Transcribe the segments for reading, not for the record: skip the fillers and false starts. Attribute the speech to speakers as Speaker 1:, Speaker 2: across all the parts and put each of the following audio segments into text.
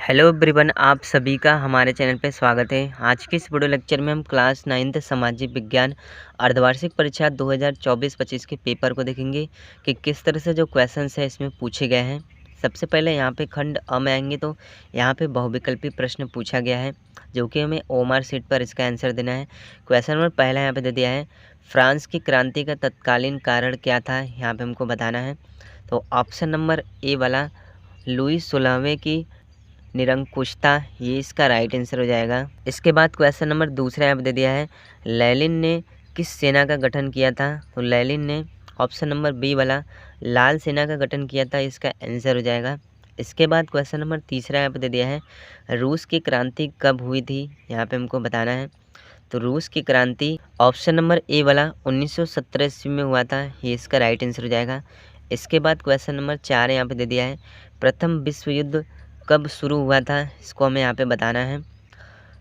Speaker 1: Hello everyone, आप सभी का हमारे चैनल पे स्वागत है। आज के इस वीडियो लेक्चर में हम क्लास 9th सामाजिक विज्ञान अर्धवार्षिक परीक्षा 2024-25 के पेपर को देखेंगे कि किस तरह से जो क्वेश्चंस है इसमें पूछे गए हैं। सबसे पहले यहाँ पे खंड अ में आएंगे तो यहाँ पे बहुविकल्पी प्रश्न पूछा गया है, जो कि हमें ओएमआर शीट पर इसका आंसर देना है। क्वेश्चन नंबर पहला यहाँ पे दे दिया है, फ्रांस की क्रांति का तत्कालीन कारण क्या था, यहाँ पे हमको बताना है। तो ऑप्शन नंबर ए वाला लुई 16वें की निरंकुशता, ये इसका राइट आंसर हो जाएगा। इसके बाद क्वेश्चन नंबर दूसरा यहाँ पे दे दिया है, लेनिन ने किस सेना का गठन किया था। तो लेनिन ने ऑप्शन नंबर बी वाला लाल सेना का गठन किया था, इसका आंसर हो जाएगा। इसके बाद क्वेश्चन नंबर तीसरा यहाँ पे दे दिया है, रूस की क्रांति कब हुई थी, यहाँ पे हमको बताना है। तो रूस की क्रांति ऑप्शन नंबर ए वाला 1917 ईस्वी में हुआ था, ये इसका राइट आंसर हो जाएगा। इसके बाद क्वेश्चन नंबर 4 यहाँ पे दे दिया है, प्रथम विश्व युद्ध कब शुरू हुआ था, इसको हमें यहाँ पे बताना है।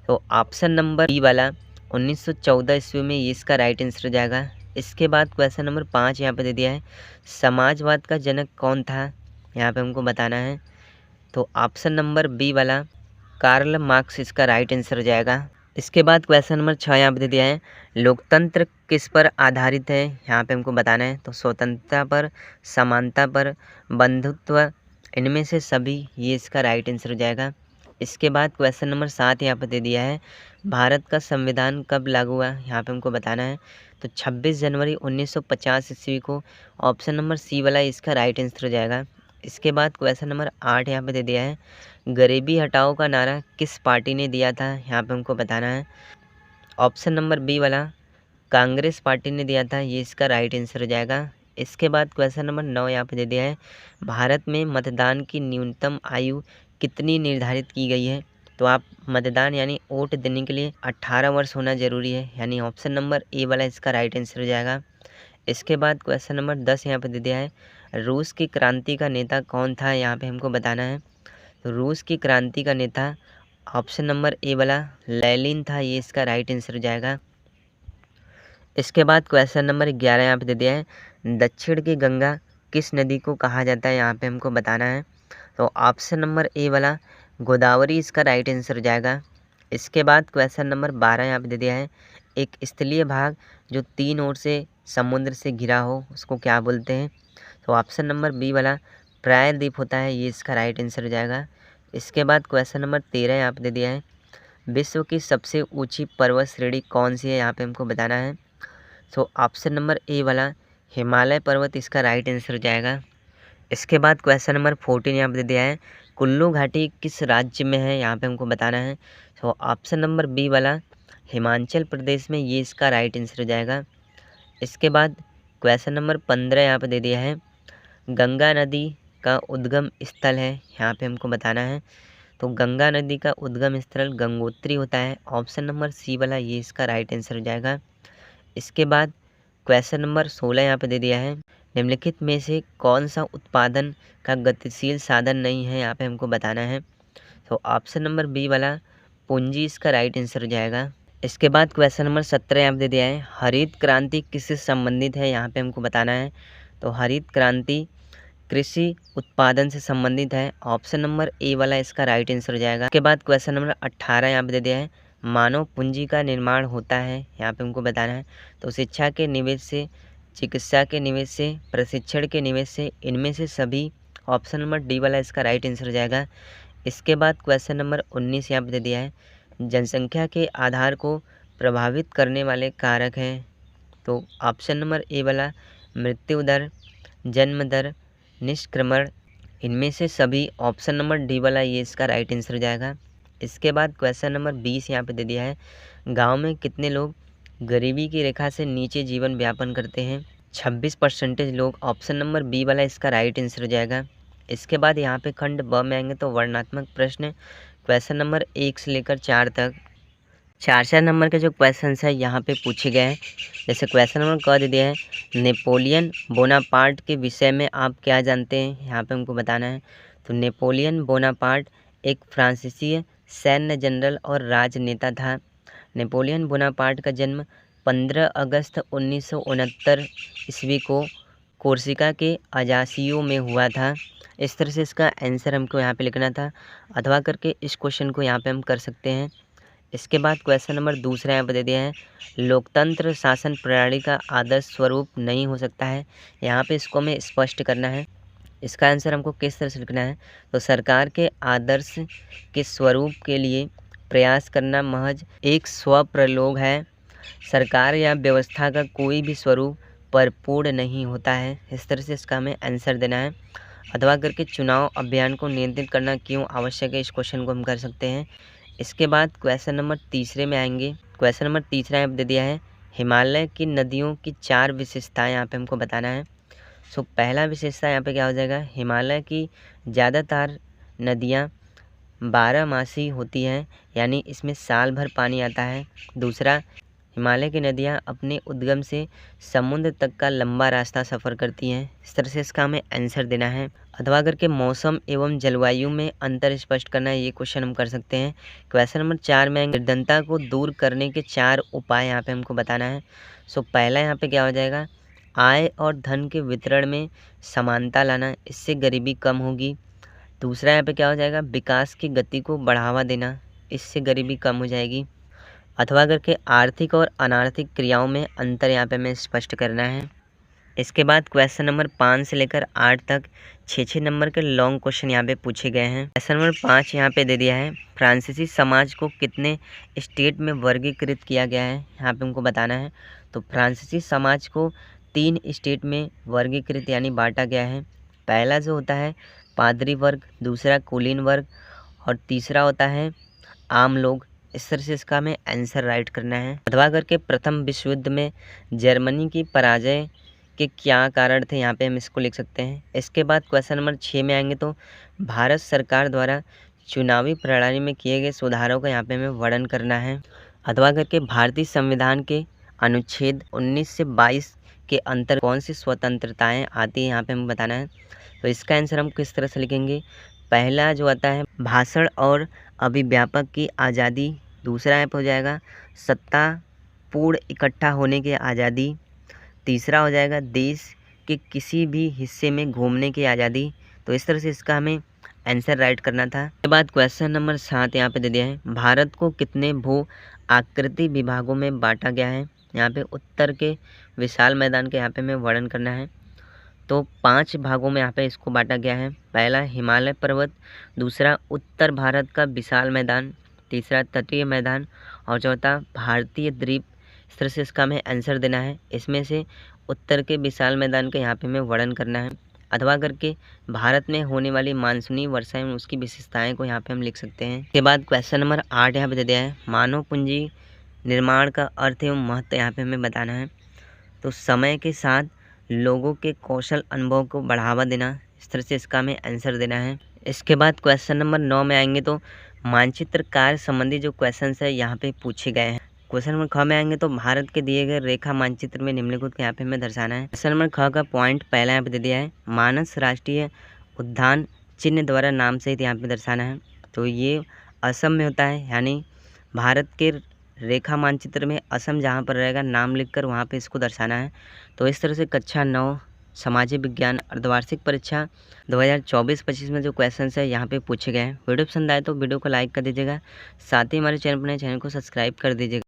Speaker 1: तो ऑप्शन नंबर बी वाला 1914 ईस्वी में, ये इसका राइट आंसर हो जाएगा। इसके बाद क्वेश्चन नंबर 5 यहाँ पे दे दिया है, समाजवाद का जनक कौन था, यहाँ पे हमको बताना है। तो ऑप्शन नंबर बी वाला कार्ल मार्क्स इसका राइट आंसर हो जाएगा। इसके बाद क्वेश्चन नंबर 6 यहाँ पे दे दिया है, लोकतंत्र किस पर आधारित है, यहाँ पे हमको बताना है। तो स्वतंत्रता पर, समानता पर, बंधुत्व, इनमें से सभी, ये इसका राइट आंसर हो जाएगा। इसके बाद क्वेश्चन नंबर 7 यहाँ पे दे दिया है, भारत का संविधान कब लागू हुआ, यहाँ पे हमको बताना है। तो 26 जनवरी 1950 ईस्वी को, ऑप्शन नंबर सी वाला इसका राइट आंसर हो जाएगा। इसके बाद क्वेश्चन नंबर 8 यहाँ पे दे दिया है, गरीबी हटाओ का नारा किस पार्टी ने दिया था, यहाँ पे हमको बताना है। ऑप्शन नंबर बी वाला कांग्रेस पार्टी ने दिया था, ये इसका राइट आंसर हो जाएगा। इसके बाद क्वेश्चन नंबर 9 यहाँ पे दे दिया है, भारत में मतदान की न्यूनतम आयु कितनी निर्धारित की गई है। तो आप मतदान यानी वोट देने के लिए 18 वर्ष होना जरूरी है, यानी ऑप्शन नंबर ए वाला इसका राइट आंसर हो जाएगा। इसके बाद क्वेश्चन नंबर 10 यहाँ पे दे दिया है, रूस की क्रांति का नेता कौन था, यहाँ पे हमको बताना है। तो रूस की क्रांति का नेता ऑप्शन नंबर ए वाला लेनिन था, ये इसका राइट आंसर हो जाएगा। इसके बाद क्वेश्चन नंबर 11 यहाँ पे दे दिया है, दक्षिण की गंगा किस नदी को कहा जाता है, यहाँ पे हमको बताना है। तो ऑप्शन नंबर ए वाला गोदावरी इसका राइट आंसर हो जाएगा। इसके बाद क्वेश्चन नंबर 12 यहाँ पे दे दिया है, एक स्थलीय भाग जो 3 ओर से समुद्र से घिरा हो उसको क्या बोलते हैं। तो ऑप्शन नंबर बी वाला प्रायद्वीप होता है, ये इसका राइट आंसर हो जाएगा। इसके बाद क्वेश्चन नंबर 13 यहाँ पे दे दिया है, विश्व की सबसे ऊंची पर्वत श्रेणी कौन सी है, यहाँ पे हमको बताना है। तो ऑप्शन नंबर ए वाला हिमालय पर्वत इसका राइट आंसर हो जाएगा। इसके बाद क्वेश्चन नंबर 14 यहाँ पे दे दिया है, कुल्लू घाटी किस राज्य में है, यहाँ पे हमको बताना है। तो ऑप्शन नंबर बी वाला हिमाचल प्रदेश में, ये इसका राइट आंसर हो जाएगा। इसके बाद क्वेश्चन नंबर 15 यहाँ पे दे दिया है, गंगा नदी का उद्गम स्थल है, यहाँ पे हमको बताना है। तो गंगा नदी का उद्गम स्थल गंगोत्री होता है, ऑप्शन नंबर सी वाला, ये इसका राइट आंसर हो जाएगा। इसके बाद क्वेश्चन नंबर 16 यहाँ पे दे दिया है, निम्नलिखित में से कौन सा उत्पादन का गतिशील साधन नहीं है, यहाँ पे हमको बताना है। तो ऑप्शन नंबर बी वाला पूंजी इसका राइट आंसर हो जाएगा। इसके बाद क्वेश्चन नंबर 17 यहाँ पे दे दिया है, हरित क्रांति किससे संबंधित है, यहाँ पे हमको बताना है। तो हरित क्रांति कृषि उत्पादन से संबंधित है, ऑप्शन नंबर ए वाला इसका राइट आंसर हो जाएगा। इसके बाद क्वेश्चन नंबर 18 यहाँ पे दे दिया है, मानव पूंजी का निर्माण होता है, यहाँ पे हमको बताना है। तो शिक्षा के निवेश से, चिकित्सा के निवेश से, प्रशिक्षण के निवेश से, इनमें से सभी, ऑप्शन नंबर डी वाला इसका राइट आंसर हो जाएगा। इसके बाद क्वेश्चन नंबर 19 यहाँ पे दे दिया है, जनसंख्या के आधार को प्रभावित करने वाले कारक हैं। तो ऑप्शन नंबर ए वाला मृत्यु दर, जन्म दर, निष्क्रमण, इनमें से सभी, ऑप्शन नंबर डी वाला, ये इसका राइट आंसर हो जाएगा। इसके बाद क्वेश्चन नंबर 20 यहाँ पे दे दिया है, गांव में कितने लोग गरीबी की रेखा से नीचे जीवन यापन करते हैं, 26% लोग, ऑप्शन नंबर बी वाला इसका राइट आंसर हो जाएगा। इसके बाद यहाँ पे खंड ब में आएंगे तो वर्णनात्मक प्रश्न, क्वेश्चन नंबर 1 से लेकर 4 तक 4 नंबर के जो क्वेश्चन है यहाँ पे पूछे गए हैं। जैसे क्वेश्चन नंबर क दे दिया है, नेपोलियन बोनापार्ट के विषय में आप क्या जानते हैं, यहाँ पे हमको बताना है। तो नेपोलियन बोनापार्ट एक फ्रांसीसी सैन्य जनरल और राजनेता था। नेपोलियन बोनापार्ट का जन्म 15 अगस्त 1969 ईस्वी को कोर्सिका के अजासियो में हुआ था। इस तरह से इसका आंसर हमको यहाँ पे लिखना था, अथवा करके इस क्वेश्चन को यहाँ पे हम कर सकते हैं। इसके बाद क्वेश्चन नंबर दूसरा यहाँ पे दे दिया है, लोकतंत्र शासन प्रणाली का आदर्श स्वरूप नहीं हो सकता है। यहाँ पे इसको हमें स्पष्ट करना है। इसका आंसर हमको किस तरह से लिखना है, तो सरकार के आदर्श के स्वरूप के लिए प्रयास करना महज एक स्वप्रलोभ है। सरकार या व्यवस्था का कोई भी स्वरूप परिपूर्ण नहीं होता है। इस तरह से इसका हमें आंसर देना है। अथवा करके चुनाव अभियान को नियंत्रित करना क्यों आवश्यक है, इस क्वेश्चन को हम कर सकते हैं। इसके बाद क्वेश्चन नंबर तीसरे में आएंगे। क्वेश्चन नंबर तीसरा यहाँ पे दे दिया है, हिमालय की नदियों की 4 विशेषताएं यहाँ पे हमको बताना है। सो पहला विशेषता यहाँ पे क्या हो जाएगा, हिमालय की ज़्यादातर नदियाँ 12मासी होती हैं, यानी इसमें साल भर पानी आता है। दूसरा, हिमालय की नदियाँ अपने उद्गम से समुद्र तक का लंबा रास्ता सफ़र करती हैं। इस तरह से इसका हमें आंसर देना है। अथवा करके मौसम एवं जलवायु में अंतर स्पष्ट करना, ये क्वेश्चन हम कर सकते हैं। क्वेश्चन नंबर 4 में निर्धनता को दूर करने के 4 उपाय यहाँ पे हमको बताना है। सो पहला यहाँ पे क्या हो जाएगा, आय और धन के वितरण में समानता लाना, इससे गरीबी कम होगी। दूसरा यहाँ पे क्या हो जाएगा, विकास की गति को बढ़ावा देना, इससे गरीबी कम हो जाएगी। अथवा करके आर्थिक और अनार्थिक क्रियाओं में अंतर यहाँ पे हमें स्पष्ट करना है। इसके बाद क्वेश्चन नंबर 5 से लेकर 8 तक 6 नंबर के लॉन्ग क्वेश्चन यहाँ पे पूछे गए हैं। क्वेश्चन नंबर 5 यहाँ पे दे दिया है, फ्रांसीसी समाज को कितने स्टेट में वर्गीकृत किया गया है, यहाँ पे हमको बताना है। तो फ्रांसीसी समाज को 3 स्टेट में वर्गीकृत यानी बांटा गया है। पहला जो होता है पादरी वर्ग, दूसरा कुलीन वर्ग और तीसरा होता है आम लोग। इस तरह से इसका हमें आंसर राइट करना है। अथवा करके प्रथम विश्व युद्ध में जर्मनी की पराजय के क्या कारण थे, यहाँ पे हम इसको लिख सकते हैं। इसके बाद क्वेश्चन नंबर 6 में आएंगे तो भारत सरकार द्वारा चुनावी प्रणाली में किए गए सुधारों का यहाँ पे हमें वर्णन करना है। अथवा करके भारतीय संविधान के अनुच्छेद 19 से 22 के अंतर कौन सी स्वतंत्रताएँ आती हैं, यहाँ पे हमें बताना है। तो इसका आंसर हम किस तरह से लिखेंगे, पहला जो आता है भाषण और अभिव्यापक की आज़ादी, दूसरा ऐप हो जाएगा सत्ता पूर्ण इकट्ठा होने की आज़ादी, तीसरा हो जाएगा देश के किसी भी हिस्से में घूमने की आज़ादी। तो इस तरह से इसका हमें आंसर राइट करना था। उसके बाद क्वेश्चन नंबर 7 यहाँ पे दे दिया है, भारत को कितने भू आकृति विभागों में बांटा गया है, यहाँ पे उत्तर के विशाल मैदान के यहाँ पे हमें वर्णन करना है। तो 5 भागों में यहाँ पे इसको बांटा गया है। पहला हिमालय पर्वत, दूसरा उत्तर भारत का विशाल मैदान, तीसरा तटीय मैदान और चौथा भारतीय द्वीप। इस तरह से इसका हमें आंसर देना है। इसमें से उत्तर के विशाल मैदान का यहाँ पे हमें वर्णन करना है। अथवा करके भारत में होने वाली मानसूनी वर्षाएं उसकी विशेषताएं को यहाँ पे हम लिख सकते हैं। इसके बाद क्वेश्चन नंबर 8 यहाँ पे दे दिया है, मानव पूंजी निर्माण का अर्थ एवं महत्व यहाँ पे हमें बताना है। तो समय के साथ लोगों के कौशल अनुभव को बढ़ावा देना, इस तरह से इसका हमें आंसर देना है। इसके बाद क्वेश्चन नंबर 9 में आएंगे तो मानचित्र कार्य संबंधी जो क्वेश्चंस है यहाँ पे पूछे गए हैं। क्वेश्चन नंबर 6 में आएंगे तो भारत के दिए गए रेखा मानचित्र में निम्नलिखित को यहाँ पे हमें दर्शाना है। क्वेश्चन नंबर 6 का पॉइंट पहला यहाँ पे दे दिया है, मानस राष्ट्रीय उद्यान चिन्ह द्वारा नाम सहित यहाँ पे दर्शाना है। तो ये असम में होता है, यानी भारत के रेखा मानचित्र में असम जहाँ पर रहेगा नाम लिखकर वहाँ पे इसको दर्शाना है। तो इस तरह से कक्षा 9 सामाजिक विज्ञान अर्धवार्षिक परीक्षा 2024-25 में जो क्वेश्चंस है यहाँ पे पूछे गए हैं। वीडियो पसंद आए तो वीडियो को लाइक कर दीजिएगा, साथ ही हमारे चैनल को सब्सक्राइब कर दीजिएगा।